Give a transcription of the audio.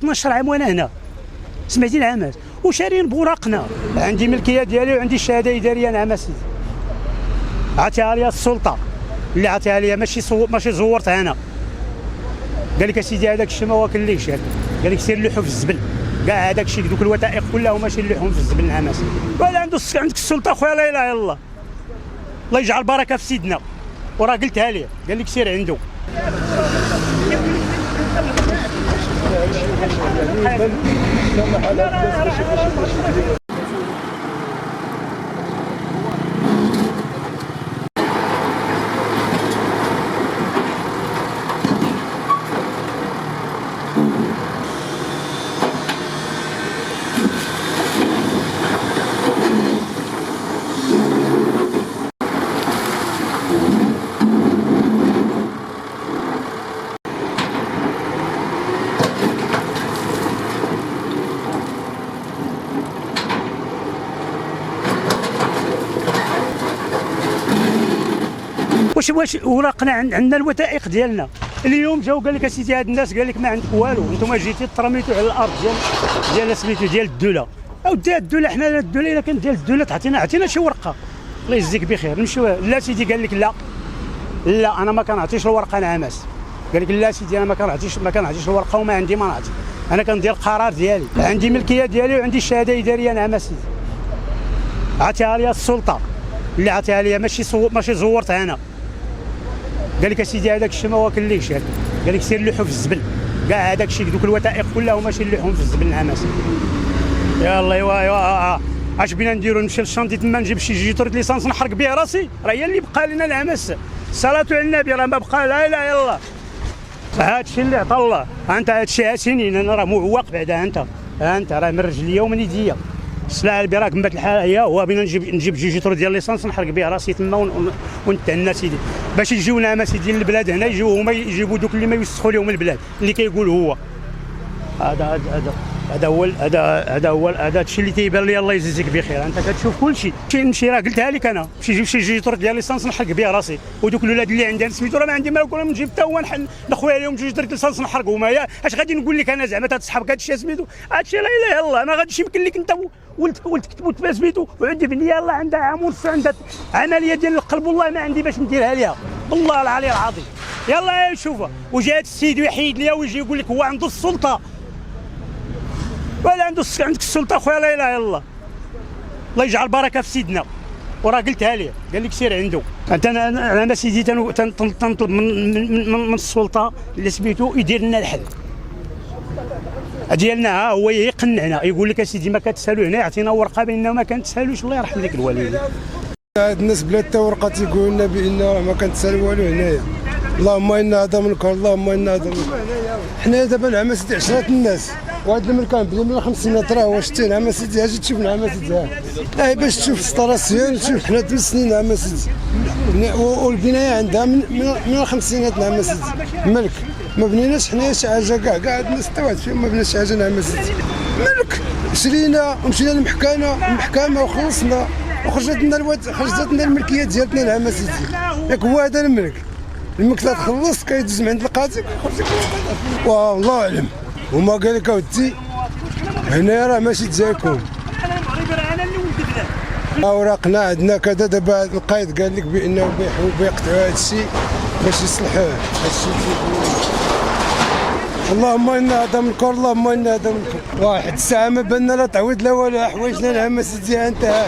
بلاطنا الشرعي وانا هنا سمعتي العماس وشارين بوراقنا، عندي ملكيه ديالي وعندي الشهاده اداريه نعم اسيدي، عطيها لي السلطه اللي عطيها لي ماشي زورتها انا. قال لك اسيدي هذاك الشيء ما واكليكش، قال لك سير لوحو في الزبل، كاع هذاك الشيء دوك الوثائق كلها ماشي نلوحهم في الزبل نعم اسيدي. ولا عندك السلطه خويا لا اله الا الله، الله يجعل بركه في سيدنا، وراه قلتها ليه قال لك سير عنده. واش اوراقنا عندنا الوثائق ديالنا. اليوم جاو قال لك اسيدي هاد الناس قال لك ما عندك والو، انتم جيتي ترميتوا على الارض ديال سميتو ديال الدوله. اودي الدوله حنا الدوله الا كان ديال الدوله عطينا شي ورقه الله يجزيك بخير نمشيو. لا سيدي قال لك لا انا ما كنعطيش الورقه نعماس، قال لك لا سيدي انا ما كنعطيش الورقه وما عندي ما نعطي، انا كندير القرار ديالي، عندي ملكيه ديالي وعندي الشهاده اداريه نعماس سيدي، عطيها لي السلطه اللي عطيها لي ماشي زورتها انا. قال لك اسيدي هذاك الشيء ما واكليكش، قال لك سير لوحو في الزبل، كاع هذاك الشيء دوك الوثائق كلها ماشي نلوحهم في الزبل نعم اسيدي. يلا ايوا اش بينا نديرو؟ نمشي للشانتي تما نجيب شي جيتوريت ليسانس نحرق به راسي؟ راه هي اللي بقى لنا العمس، الصلاه على النبي راه ما بقى لا اله الا الله. هذا الشيء اللي عطا الله، انت هذا الشيء سنين انا راه معوق بعدا، انت راه من رجليا ومن يديا السلعه البراك من بعد الحال هي هو بينا نجيب جيتور ديال ليسانس نحرق به راسي تما ونتهنى سيدي باش يجيو نعماس ديال البلاد هنا، يجيو هما يجيبوا دوك اللي ما يوسخوا لهم البلاد اللي كيقول هو. هذا هو الشيء اللي تيبان لي. الله يجزيك بخير، انت كتشوف كل شيء. نمشي راه قلتها لك انا نمشي نجيب شي جيتور ديال ليسانس نحرق به راسي، ودوك الاولاد اللي عندي سميتو راه ما عندي ما نقول نجيب حتى هو نخويا عليهم جيتور ليسانس نحرقهم. هي اش غادي نقول لك انا زعما تصحابك هذا الشيء سميتو هذا الشيء لا اله الا الله. انا غادي يمكن لك انت ولد كتبوا سميتو وعندي بنيه الله عندها عام ونص عندها عمليه ديال القلب، والله ما عندي باش نديرها ليها والله العلي العظيم. يلا شوفها وجا هذا السيد ويحيد ليها ويجي يقول لك هو عنده السلطه، ولا عندك السلطه خويا لا اله الا الله. الله يجعل بركه في سيدنا، وراه قلتها ليه قال لك سير عنده. انا سيدي تنطلب من السلطه اللي سميتو يدير لنا الحل ديالنا. ها هو يقنعنا يقول لك اسيدي ما كتسالو هنا، يعطينا ورقه بانه ما كنتسالوش. الله يرحم ديك الوالدين. هاد الناس بلا حتى ورقه تيقولوا لنا بان راه ما كنتسالو والو هنايا. اللهم انا هذا منكر، اللهم انا هذا منكر. حنا دابا نعم سيدي 10 الناس، وهذا المكان بدا من الخمسينات راه واش شتي نعم سيدي اجي تشوف نعم سيدي. باش تشوف السطراسيون تشوف حنا 8 سنين نعم سيدي، والبنايه عندها من الخمسينات نعم سيدي ملك. ما بنيناش حنايا شي حاجه كاع الناس حتى واحد فيهم ما بناش شي حاجه نعم سيدي ملك. شرينا ومشينا للمحكمه وخلصنا وخرجت لنا الملكيه ديالتنا نعم سيدي. ياك هو هذا الملك لا تخلص كيدوز من عند القاضي والله اعلم. هما قال لك اودي هنا راه ماشي تجاكم اوراقنا عندنا كذا. دابا القايد قال لك بانه بيقطعوا هذا الشيء باش يصلحوه هذا الشيء. اللهم انا هذا منكر، اللهم انا هذا منكر. واحد الساعه ما بالنا لا تعويض لا والو، حوايجنا نعم سيدي انت.